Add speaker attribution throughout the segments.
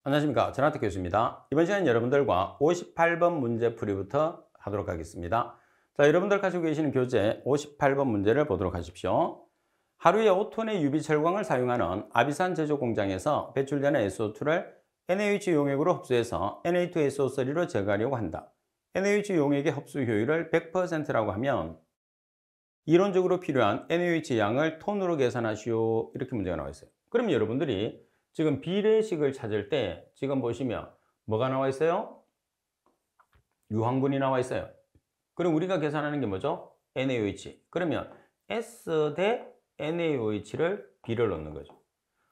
Speaker 1: 안녕하십니까. 전학택 교수입니다. 이번 시간은 여러분들과 58번 문제풀이부터 하도록 하겠습니다. 자, 여러분들 가지고 계시는 교재 58번 문제를 보도록 하십시오. 하루에 5톤의 유비철광을 사용하는 아비산 제조 공장에서 배출되는 SO2를 NaOH 용액으로 흡수해서 Na2SO3로 제거하려고 한다. NaOH 용액의 흡수 효율을 100%라고 하면 이론적으로 필요한 NaOH 양을 톤으로 계산하시오. 이렇게 문제가 나와 있어요. 그럼 여러분들이 지금 비례식을 찾을 때 지금 보시면 뭐가 나와 있어요? 유황분이 나와 있어요. 그럼 우리가 계산하는 게 뭐죠? NaOH. 그러면 S 대 NaOH를 B를 넣는 거죠.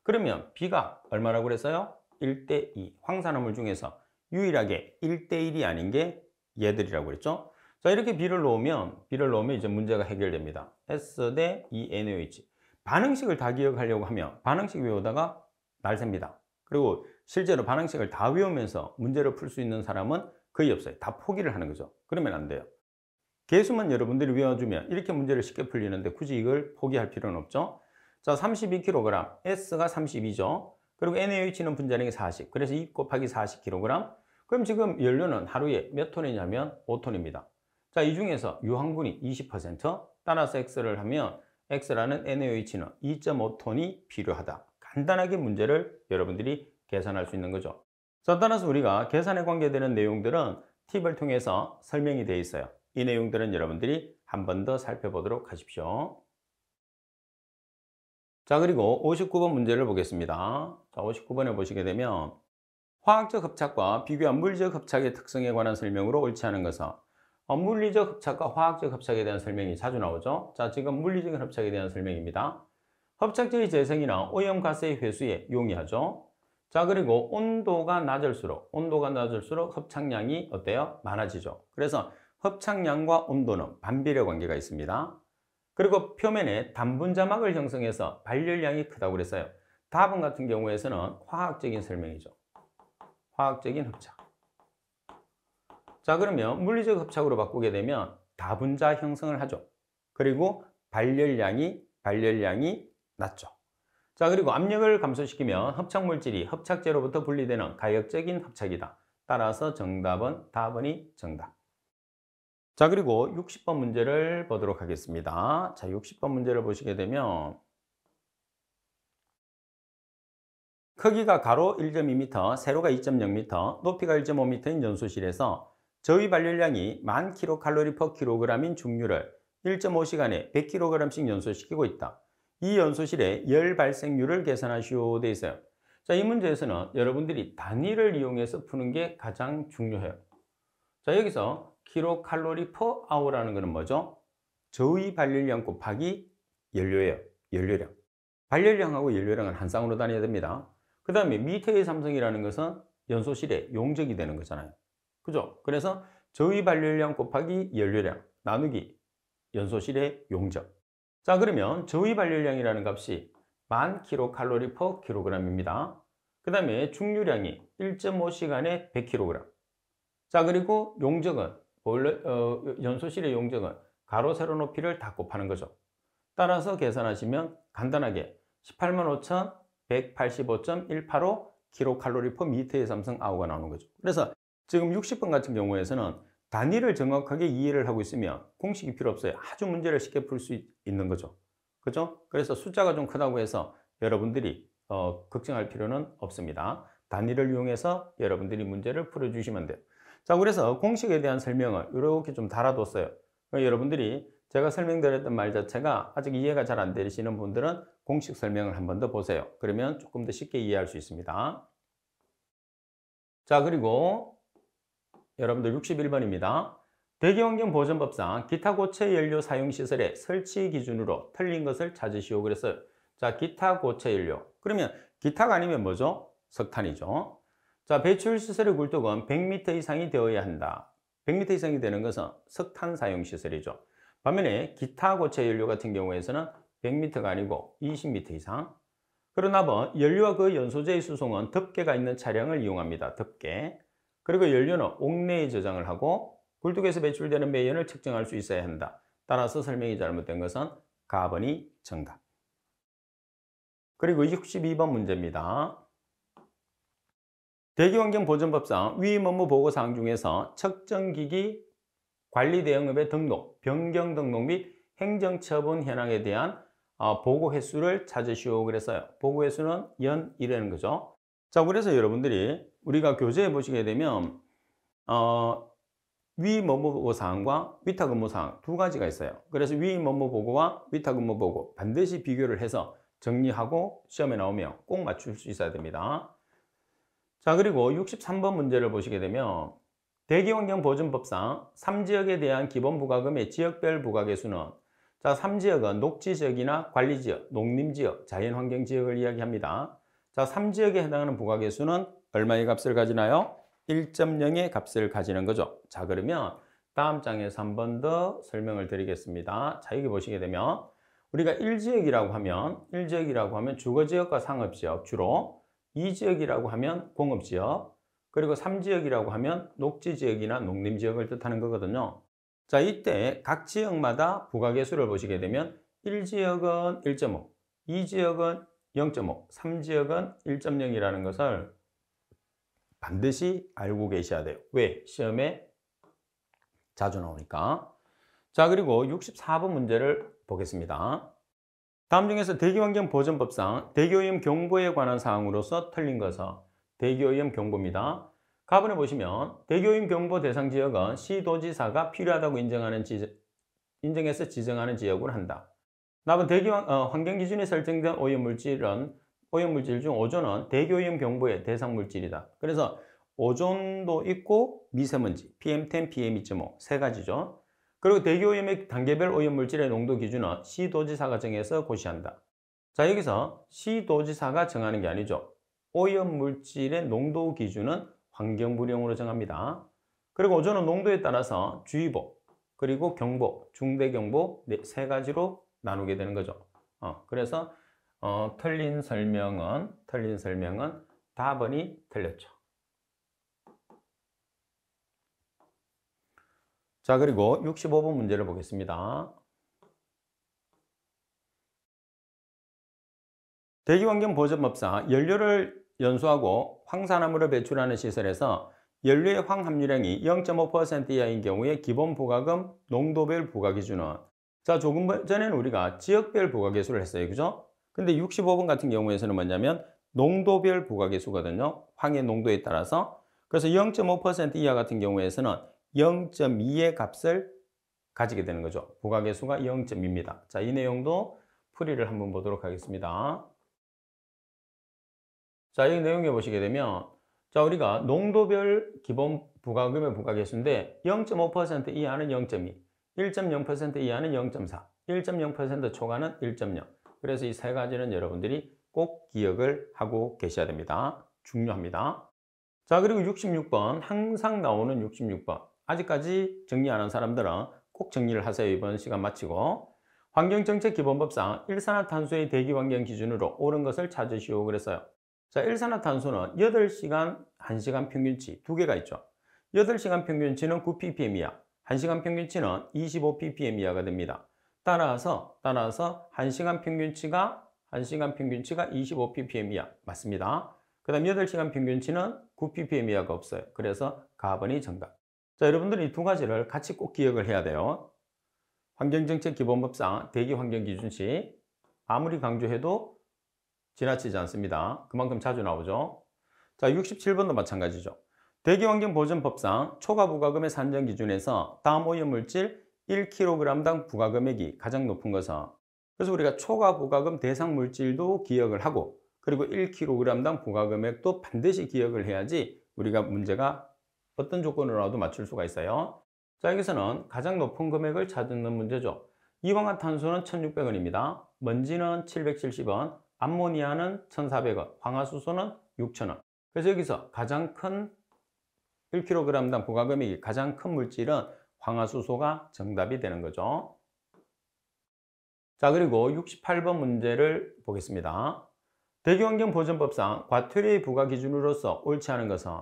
Speaker 1: 그러면 B가 얼마라고 그랬어요? 1대 2. 황산화물 중에서 유일하게 1대 1이 아닌 게 얘들이라고 그랬죠? 자, 이렇게 B를 넣으면 이제 문제가 해결됩니다. S 대 2 NaOH. 반응식을 다 기억하려고 하면 반응식 외우다가 날 셉니다. 그리고 실제로 반응식을 다 외우면서 문제를 풀 수 있는 사람은 거의 없어요. 다 포기를 하는 거죠. 그러면 안 돼요. 계수만 여러분들이 외워주면 이렇게 문제를 쉽게 풀리는데 굳이 이걸 포기할 필요는 없죠. 자, 32kg, S가 32죠. 그리고 NaOH는 분자량이 40. 그래서 2 곱하기 40kg. 그럼 지금 연료는 하루에 몇 톤이냐면 5톤입니다. 자, 이 중에서 유황분이 20%, 따라서 X를 하면 X라는 NaOH는 2.5톤이 필요하다. 간단하게 문제를 여러분들이 계산할 수 있는 거죠. 자, 따라서 우리가 계산에 관계되는 내용들은 팁을 통해서 설명이 되어 있어요. 이 내용들은 여러분들이 한 번 더 살펴보도록 하십시오. 자, 그리고 59번 문제를 보겠습니다. 자, 59번에 보시게 되면 화학적 흡착과 비교한 물리적 흡착의 특성에 관한 설명으로 옳지 않은 것은 물리적 흡착과 화학적 흡착에 대한 설명이 자주 나오죠. 자, 지금 물리적인 흡착에 대한 설명입니다. 흡착제의 재생이나 오염가스의 회수에 용이하죠. 자, 그리고 온도가 낮을수록 흡착량이 어때요? 많아지죠. 그래서 흡착량과 온도는 반비례 관계가 있습니다. 그리고 표면에 단분자막을 형성해서 발열량이 크다고 그랬어요. 답은 같은 경우에서는 화학적인 설명이죠. 화학적인 흡착. 자, 그러면 물리적 흡착으로 바꾸게 되면 다분자 형성을 하죠. 그리고 발열량이 낮죠. 자, 그리고 압력을 감소시키면 흡착물질이 흡착제로부터 분리되는 가역적인 흡착이다. 따라서 정답은 답은이 정답. 자, 그리고 60번 문제를 보도록 하겠습니다. 자, 60번 문제를 보시게 되면 크기가 가로 1.2m, 세로가 2.0m, 높이가 1.5m인 연소실에서 저위 발열량이 1000kcal/kg인 중류를 1.5시간에 100kg씩 연소시키고 있다. 이 연소실의 열 발생률을 계산하시오 돼 있어요. 자, 이 문제에서는 여러분들이 단위를 이용해서 푸는 게 가장 중요해요. 자, 여기서 kcal/h라는 것은 뭐죠? 저위 발열량 곱하기 연료예요. 연료량. 발열량하고 연료량은 한 쌍으로 다녀야 됩니다. 그 다음에 미터의 삼성이라는 것은 연소실의 용적이 되는 거잖아요. 그죠? 그래서 저위 발열량 곱하기 연료량 나누기 연소실의 용적. 자, 그러면 저위 발열량이라는 값이 1000kcal/kg입니다. 그 다음에 중류량이 1.5시간에 100kg. 자, 그리고 용적은 연소실의 용적은 가로 세로 높이를 다 곱하는 거죠. 따라서 계산하시면 간단하게 185,185.185 kcal/m의 삼성 아우가 나오는 거죠. 그래서 지금 60번 같은 경우에서는 단위를 정확하게 이해를 하고 있으면 공식이 필요 없어요. 아주 문제를 쉽게 풀 수 있는 거죠. 그죠? 그래서 숫자가 좀 크다고 해서 여러분들이 걱정할 필요는 없습니다. 단위를 이용해서 여러분들이 문제를 풀어주시면 돼요. 자, 그래서 공식에 대한 설명을 이렇게 좀 달아뒀어요. 여러분들이 제가 설명드렸던 말 자체가 아직 이해가 잘 안 되시는 분들은 공식 설명을 한 번 더 보세요. 그러면 조금 더 쉽게 이해할 수 있습니다. 자, 그리고 여러분들 61번입니다. 대기환경보전법상 기타 고체 연료 사용 시설의 설치 기준으로 틀린 것을 찾으시오 그랬어요. 자, 기타 고체 연료. 그러면 기타가 아니면 뭐죠? 석탄이죠. 자, 배출 시설의 굴뚝은 100m 이상이 되어야 한다. 100m 이상이 되는 것은 석탄 사용 시설이죠. 반면에 기타 고체 연료 같은 경우에서는 100m가 아니고 20m 이상. 그러나 뭐 연료와 그 연소제의 수송은 덮개가 있는 차량을 이용합니다. 덮개. 그리고 연료는 옥내에 저장을 하고 굴뚝에서 배출되는 매연을 측정할 수 있어야 한다. 따라서 설명이 잘못된 것은 가번이 정답. 그리고 62번 문제입니다. 대기환경보전법상 위 업무 보고사항 중에서 측정기기 관리대응업의 등록, 변경 등록 및 행정처분 현황에 대한 보고 횟수를 찾으시오 그랬어요. 보고 횟수는 연 1이라는 거죠. 자, 그래서 여러분들이 우리가 교재에 보시게 되면 위 업무 보고 사항과 위탁 업무 사항 두 가지가 있어요. 그래서 위 업무 보고와 위탁 업무 보고 반드시 비교를 해서 정리하고 시험에 나오면 꼭 맞출 수 있어야 됩니다. 자, 그리고 63번 문제를 보시게 되면 대기환경보전법상 3지역에 대한 기본부가금의 지역별 부가계수는, 자, 3지역은 녹지지역이나 관리지역, 농림지역, 자연환경지역을 이야기합니다. 자, 3지역에 해당하는 부가계수는 얼마의 값을 가지나요? 1.0의 값을 가지는 거죠. 자, 그러면 다음 장에서 한 번 더 설명을 드리겠습니다. 자, 여기 보시게 되면 우리가 1지역이라고 하면 주거지역과 상업지역 주로, 2지역이라고 하면 공업지역, 그리고 3지역이라고 하면 녹지지역이나 농림지역을 뜻하는 거거든요. 자, 이때 각 지역마다 부가계수를 보시게 되면 1지역은 1.5, 2지역은 0.5, 3지역은 1.0이라는 것을 반드시 알고 계셔야 돼요. 왜? 시험에 자주 나오니까. 자, 그리고 64번 문제를 보겠습니다. 다음 중에서 대기환경보전법상 대기오염 경보에 관한 사항으로서 틀린 것은 대기오염 경보입니다. 가번에 보시면 대기오염 경보 대상 지역은 시도지사가 필요하다고 인정해서 지정하는 지역으로 한다. 답은 환경기준에 설정된 오염물질 중 오존은 대기오염 경보의 대상 물질이다. 그래서 오존도 있고 미세먼지, PM10, PM2.5 세 가지죠. 그리고 대기오염의 단계별 오염물질의 농도 기준은 시도지사가 정해서 고시한다. 자, 여기서 시도지사가 정하는 게 아니죠. 오염물질의 농도 기준은 환경부령으로 정합니다. 그리고 오존은 농도에 따라서 주의보, 그리고 경보, 중대경보 세 가지로 나누게 되는 거죠. 그래서 틀린 설명은 답번이 틀렸죠. 자, 그리고 65번 문제를 보겠습니다. 대기환경보전법상 연료를 연소하고 황산화물을 배출하는 시설에서 연료의 황함유량이 0.5% 이하인 경우에 기본부가금 농도별 부가기준은, 자, 조금 전에는 우리가 지역별 부가계수를 했어요. 그죠? 근데 65번 같은 경우에서는 뭐냐면 농도별 부가계수거든요. 황의 농도에 따라서. 그래서 0.5% 이하 같은 경우에서는 0.2의 값을 가지게 되는 거죠. 부가계수가 0.2입니다. 자, 이 내용도 풀이를 한번 보도록 하겠습니다. 자, 이 내용에 보시게 되면, 자, 우리가 농도별 기본 부가금의 부가계수인데 0.5% 이하는 0.2, 1.0% 이하는 0.4, 1.0% 초과는 1.0. 그래서 이 세 가지는 여러분들이 꼭 기억을 하고 계셔야 됩니다. 중요합니다. 자, 그리고 66번, 항상 나오는 66번. 아직까지 정리 안 한 사람들은 꼭 정리를 하세요. 이번 시간 마치고. 환경정책기본법상 일산화탄소의 대기환경 기준으로 옳은 것을 찾으시오 그랬어요. 자, 일산화탄소는 8시간, 1시간 평균치 두 개가 있죠. 8시간 평균치는 9ppm 이하, 1시간 평균치는 25ppm 이하가 됩니다. 따라서 1시간 평균치가 25ppm 이하 맞습니다. 그 다음 8시간 평균치는 9ppm 이하가 없어요. 그래서 가번이 정답. 자, 여러분들이 이 두 가지를 같이 꼭 기억을 해야 돼요. 환경정책기본법상 대기환경기준시 아무리 강조해도 지나치지 않습니다. 그만큼 자주 나오죠. 자, 67번도 마찬가지죠. 대기환경보전법상 초과부가금의 산정 기준에서 다음 오염물질 1kg당 부가금액이 가장 높은 것은, 그래서 우리가 초과부가금 대상 물질도 기억을 하고, 그리고 1kg당 부가금액도 반드시 기억을 해야지 우리가 문제가 어떤 조건으로라도 맞출 수가 있어요. 자, 여기서는 가장 높은 금액을 찾는 문제죠. 이황화탄소는 1,600원입니다. 먼지는 770원, 암모니아는 1,400원, 황화수소는 6,000원. 그래서 여기서 가장 큰 1kg당 부가금액이 가장 큰 물질은 황화수소가 정답이 되는 거죠. 자, 그리고 68번 문제를 보겠습니다. 대기환경보전법상 과태료의 부과기준으로서 옳지 않은 것은,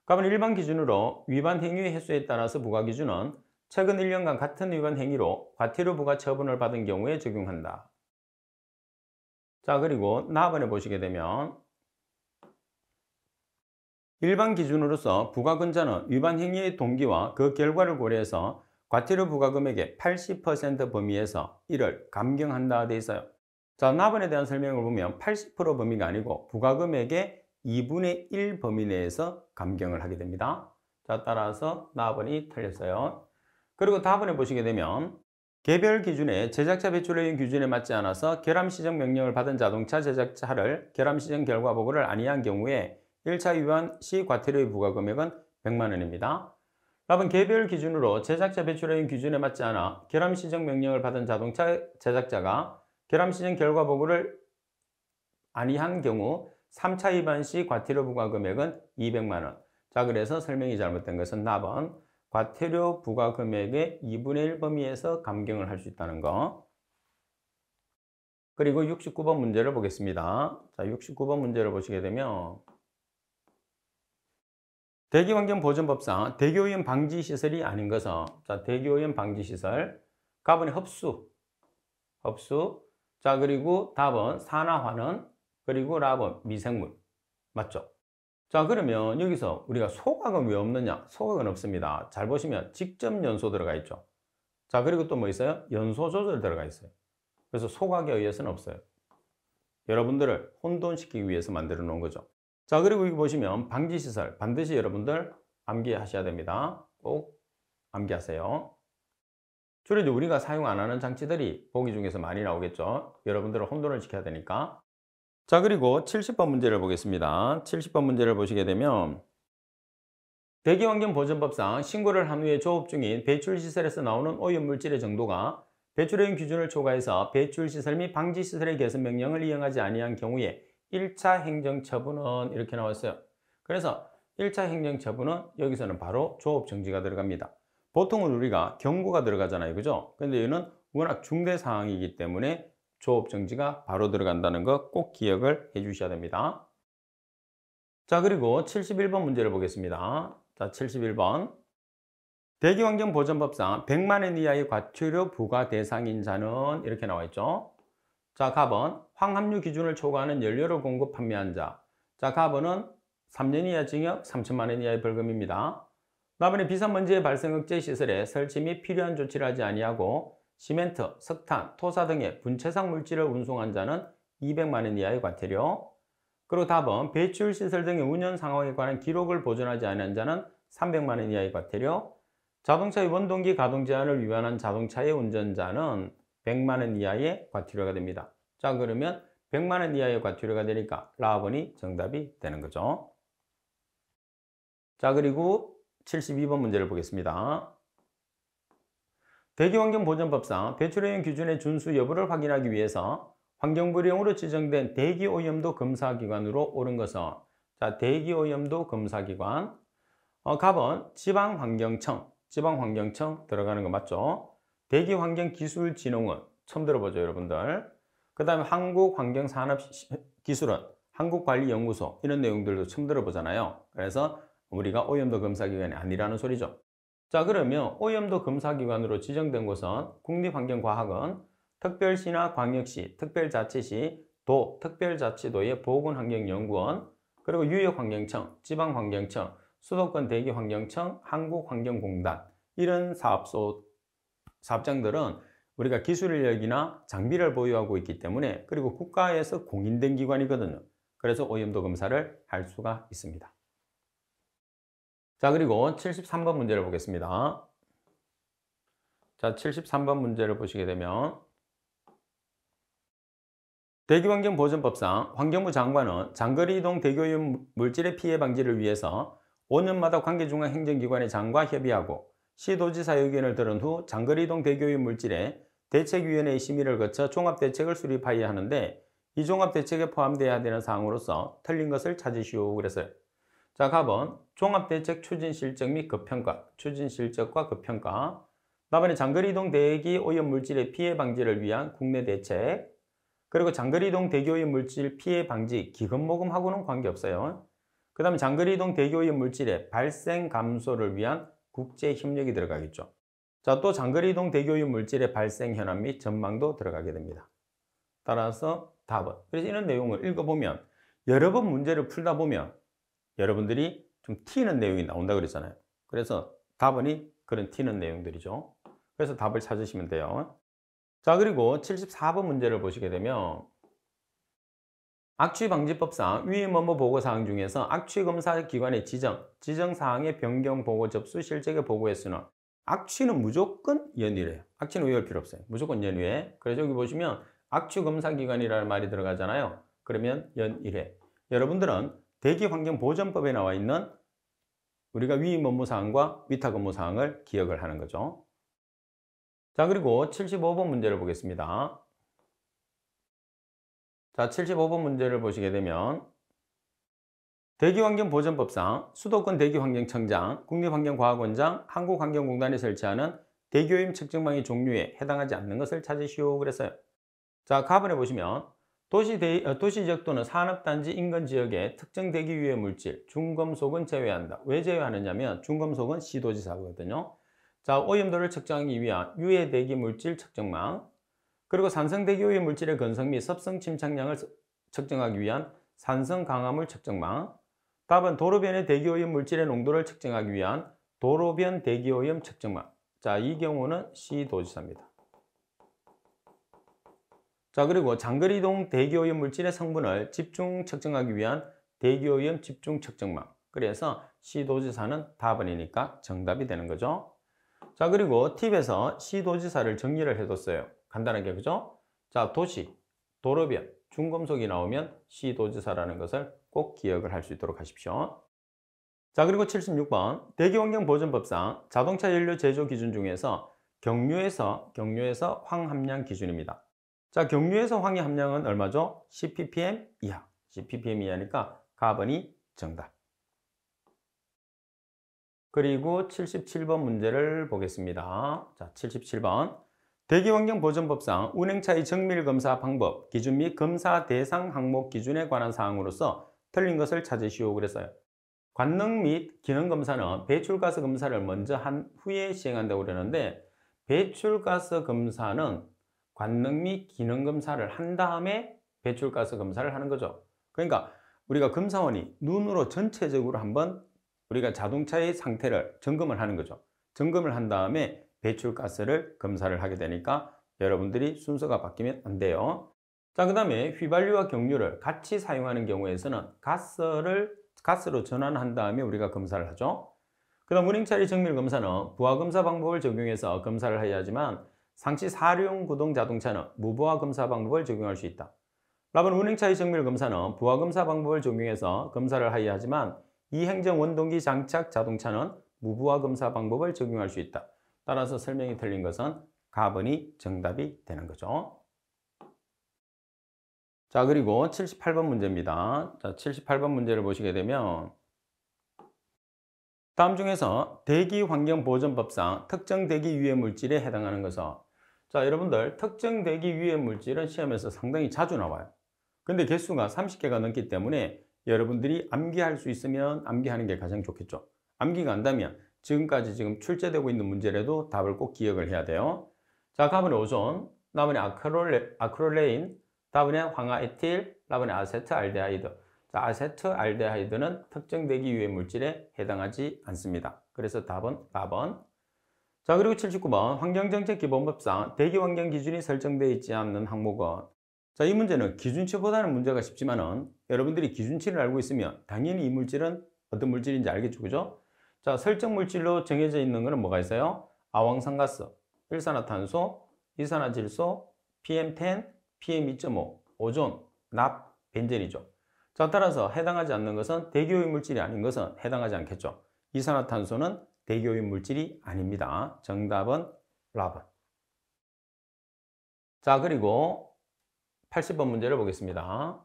Speaker 1: 그러면 일반 기준으로 위반 행위의 횟수에 따라서 부과기준은 최근 1년간 같은 위반 행위로 과태료 부과 처분을 받은 경우에 적용한다. 자, 그리고 나번에 보시게 되면 일반 기준으로서 부가근자는 위반 행위의 동기와 그 결과를 고려해서 과태료 부과금액의 80% 범위에서 이를 감경한다 돼 있어요. 자, 납은에 대한 설명을 보면 80% 범위가 아니고 부과금액의 2분의 1 범위 내에서 감경을 하게 됩니다. 자, 따라서 납은이 틀렸어요. 그리고 답은에 보시게 되면 개별 기준의 제작자 배출효율 기준에 맞지 않아서 결함 시정 명령을 받은 자동차 제작자를 결함 시정 결과 보고를 아니한 경우에 1차 위반 시 과태료의 부과금액은 100만 원입니다. 답은 개별 기준으로 제작자 배출효율 기준에 맞지 않아 결함 시정 명령을 받은 자동차 제작자가 결함 시정 결과 보고를 아니한 경우 3차 위반 시 과태료 부과 금액은 200만 원. 자, 그래서 설명이 잘못된 것은 답은 과태료 부과 금액의 2분의 1 범위에서 감경을 할 수 있다는 거. 그리고 69번 문제를 보겠습니다. 자, 69번 문제를 보시게 되면 대기환경보전법상 대기오염 방지 시설이 아닌 것은, 자, 대기오염 방지 시설, 가번이 흡수. 자, 그리고 답은 산화환원, 그리고 랍은 미생물. 맞죠? 자, 그러면 여기서 우리가 소각은 왜 없느냐? 소각은 없습니다. 잘 보시면 직접 연소 들어가 있죠. 자, 그리고 또 뭐 있어요? 연소 조절 들어가 있어요. 그래서 소각에 의해서는 없어요. 여러분들을 혼돈시키기 위해서 만들어 놓은 거죠. 자, 그리고 여기 보시면 방지시설 반드시 여러분들 암기하셔야 됩니다. 꼭 암기하세요. 주로 이제 우리가 사용 안 하는 장치들이 보기 중에서 많이 나오겠죠. 여러분들을 혼돈을 시켜야 되니까. 자, 그리고 70번 문제를 보겠습니다. 70번 문제를 보시게 되면 대기환경보전법상 신고를 한 후에 조업 중인 배출시설에서 나오는 오염물질의 정도가 배출오염 기준을 초과해서 배출시설 및 방지시설의 개선 명령을 이행하지 아니한 경우에 1차 행정처분은 이렇게 나왔어요. 그래서 1차 행정처분은 여기서는 바로 조업 정지가 들어갑니다. 보통은 우리가 경고가 들어가잖아요. 그죠? 근데 얘는 워낙 중대 사항이기 때문에 조업 정지가 바로 들어간다는 거 꼭 기억을 해 주셔야 됩니다. 자, 그리고 71번 문제를 보겠습니다. 자, 71번. 대기환경보전법상 100만 원 이하의 과태료 부과 대상인 자는 이렇게 나와 있죠. 자, 갑은 황합류 기준을 초과하는 연료를 공급 판매한 자. 자, 갑은 3년 이하 징역 3천만 원 이하의 벌금입니다. 나번에 비산먼지의 발생 억제 시설에 설치 및 필요한 조치를 하지 아니하고 시멘트, 석탄, 토사 등의 분체상 물질을 운송한 자는 200만 원 이하의 과태료. 그리고 답은 배출시설 등의 운영 상황에 관한 기록을 보존하지 않은 자는 300만 원 이하의 과태료. 자동차의 원동기 가동 제한을 위반한 자동차의 운전자는 100만 원 이하의 과태료가 됩니다. 자, 그러면 100만 원 이하의 과태료가 되니까 라번이 정답이 되는 거죠. 자, 그리고 72번 문제를 보겠습니다. 대기환경보전법상 배출오염 기준의 준수 여부를 확인하기 위해서 환경부령으로 지정된 대기오염도 검사기관으로 옳은 것은, 자, 대기오염도 검사기관. 갑은 지방환경청 들어가는 거 맞죠? 대기환경기술진흥원 처음 들어보죠, 여러분들. 그 다음에 한국환경산업기술원, 한국관리연구소 이런 내용들도 처음 들어보잖아요. 그래서 우리가 오염도 검사기관이 아니라는 소리죠. 자, 그러면 오염도 검사기관으로 지정된 곳은 국립환경과학원, 특별시나 광역시, 특별자치시, 도, 특별자치도의 보건환경연구원, 그리고 유역환경청, 지방환경청, 수도권 대기환경청, 한국환경공단 이런 사업장들은 우리가 기술 인력이나 장비를 보유하고 있기 때문에, 그리고 국가에서 공인된 기관이거든요. 그래서 오염도 검사를 할 수가 있습니다. 자, 그리고 73번 문제를 보겠습니다. 자, 73번 문제를 보시게 되면 대기환경보전법상 환경부 장관은 장거리 이동 대기오염 물질의 피해 방지를 위해서 5년마다 관계중앙행정기관의 장과 협의하고 시도지사 의견을 들은 후 장거리 이동 대기오염 물질의 대책위원회의 심의를 거쳐 종합대책을 수립하여야 하는데 이 종합대책에 포함되어야 되는 사항으로서 틀린 것을 찾으시오 그랬어요. 자, 갑은 종합대책 추진실적 및 급평가, 추진실적과 급평가. 다음에 장거리 이동 대기 오염 물질의 피해 방지를 위한 국내 대책. 그리고 장거리 이동 대기 오염 물질 피해 방지 기금 모금하고는 관계없어요. 그 다음에 장거리 이동 대기 오염 물질의 발생 감소를 위한 국제 협력이 들어가겠죠. 자, 또 장거리 이동 대기 오염 물질의 발생 현황 및 전망도 들어가게 됩니다. 따라서 답은, 그래서 이런 내용을 읽어보면 여러 번 문제를 풀다 보면 여러분들이 좀 튀는 내용이 나온다 그랬잖아요. 그래서 답은이 그런 튀는 내용들이죠. 그래서 답을 찾으시면 돼요. 자, 그리고 74번 문제를 보시게 되면 악취방지법상 위의 뭐뭐 보고사항 중에서 악취검사기관의 지정사항의 변경 보고 접수 실적의 보고에서는 악취는 무조건 연이래요. 악취는 의할 필요 없어요. 무조건 연이에. 그래서 여기 보시면 악취검사기관이라는 말이 들어가잖아요. 그러면 연이래. 여러분들은 대기환경보전법에 나와 있는 우리가 위의 업무사항과 위탁 업무사항을 기억을 하는 거죠. 자, 그리고 75번 문제를 보겠습니다. 자, 75번 문제를 보시게 되면 대기환경보전법상 수도권 대기환경청장, 국립환경과학원장, 한국환경공단이 설치하는 대기오염 측정망의 종류에 해당하지 않는 것을 찾으시오 그랬어요. 자, 가번에 보시면 도시지역 또는 산업단지 인근 지역의 특정 대기 유해 물질, 중금속은 제외한다. 왜 제외하느냐면 중금속은 시도지사거든요. 자, 오염도를 측정하기 위한 유해 대기 물질 측정망, 그리고 산성 대기오염 물질의 건성 및 섭성 침착량을 측정하기 위한 산성 강화물 측정망. 답은 도로변의 대기오염 물질의 농도를 측정하기 위한 도로변 대기오염 측정망. 자, 이 경우는 시도지사입니다. 자, 그리고 장거리이동 대기오염 물질의 성분을 집중 측정하기 위한 대기오염 집중 측정망. 그래서 시도지사는 답은이니까 정답이 되는 거죠. 자, 그리고 팁에서 시도지사를 정리를 해뒀어요. 간단하게, 그죠? 자, 도시, 도로변, 중금속이 나오면 시도지사라는 것을 꼭 기억을 할 수 있도록 하십시오. 자, 그리고 76번 대기환경보전법상 자동차 연료 제조 기준 중에서 경유에서 황함량 기준입니다. 자, 경유에서 황의 함량은 얼마죠? 10ppm 이하. 10ppm 이하니까 가번이 정답. 그리고 77번 문제를 보겠습니다. 자, 77번 대기환경보전법상 운행차의 정밀검사 방법, 기준 및 검사 대상 항목 기준에 관한 사항으로서 틀린 것을 찾으시오 그랬어요. 관능 및 기능검사는 배출가스 검사를 먼저 한 후에 시행한다고 그러는데 배출가스 검사는 관능 및 기능검사를 한 다음에 배출가스 검사를 하는 거죠. 그러니까 우리가 검사원이 눈으로 전체적으로 한번 우리가 자동차의 상태를 점검을 하는 거죠. 점검을 한 다음에 배출가스를 검사를 하게 되니까 여러분들이 순서가 바뀌면 안 돼요. 자, 그 다음에 휘발유와 경유를 같이 사용하는 경우에서는 가스로 전환한 다음에 우리가 검사를 하죠. 그 다음 운행차의 정밀검사는 부하검사 방법을 적용해서 검사를 해야 하지만 상시 4륜 구동 자동차는 무부하 검사 방법을 적용할 수 있다. 라번 운행차의 정밀검사는 부하검사 방법을 적용해서 검사를 하여야 하지만 이행정 원동기 장착 자동차는 무부하 검사 방법을 적용할 수 있다. 따라서 설명이 틀린 것은 가번이 정답이 되는 거죠. 자, 그리고 78번 문제입니다. 자, 78번 문제를 보시게 되면 다음 중에서 대기환경보전법상 특정 대기 유해 물질에 해당하는 것은, 자, 여러분들 특정 대기 유해 물질은 시험에서 상당히 자주 나와요. 근데 개수가 30개가 넘기 때문에 여러분들이 암기할 수 있으면 암기하는 게 가장 좋겠죠. 암기가 안 되면 지금까지 출제되고 있는 문제라도 답을 꼭 기억을 해야 돼요. 자, 가번에 오존, 나번에 아크롤레인, 다번에 황화에틸, 나번에 아세트알데하이드. 자, 아세트알데하이드는 특정 대기 유해 물질에 해당하지 않습니다. 그래서 답은 4번. 자, 그리고 79번 환경정책기본법상 대기환경 기준이 설정되어 있지 않는 항목은, 자, 이 문제는 기준치보다는 문제가 쉽지만은 여러분들이 기준치를 알고 있으면 당연히 이 물질은 어떤 물질인지 알겠죠, 그죠? 자, 설정 물질로 정해져 있는 거는 뭐가 있어요? 아황산가스, 일산화탄소, 이산화질소, PM10, PM2.5, 오존, 납, 벤젠이죠. 자, 따라서 해당하지 않는 것은 대기오염 물질이 아닌 것은 해당하지 않겠죠. 이산화탄소는 대기오염 물질이 아닙니다. 정답은 라번. 자, 그리고 80번 문제를 보겠습니다.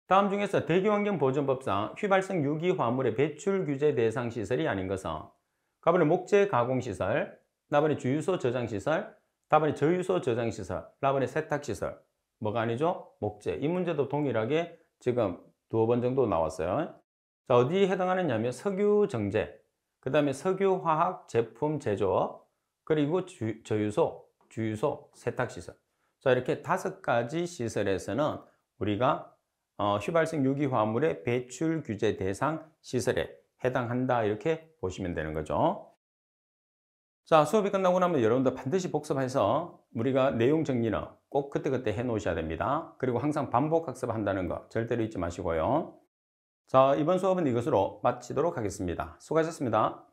Speaker 1: 다음 중에서 대기환경보전법상 휘발성 유기화물의 배출 규제 대상 시설이 아닌 것은, 가번에 목재 가공시설, 나번에 주유소 저장시설, 다번에 저유소 저장시설, 나번에 세탁시설. 뭐가 아니죠? 목재. 이 문제도 동일하게 지금 2번 정도 나왔어요. 자, 어디에 해당하느냐면 석유정제, 그 다음에 석유화학 제품 제조업, 그리고 저유소, 주유소, 세탁시설. 자, 이렇게 5가지 시설에서는 우리가 휘발성 유기화물의 배출 규제 대상 시설에 해당한다 이렇게 보시면 되는 거죠. 자, 수업이 끝나고 나면 여러분들 반드시 복습해서 우리가 내용 정리는 꼭 그때그때 해 놓으셔야 됩니다. 그리고 항상 반복 학습한다는 거 절대로 잊지 마시고요. 자, 이번 수업은 이것으로 마치도록 하겠습니다. 수고하셨습니다.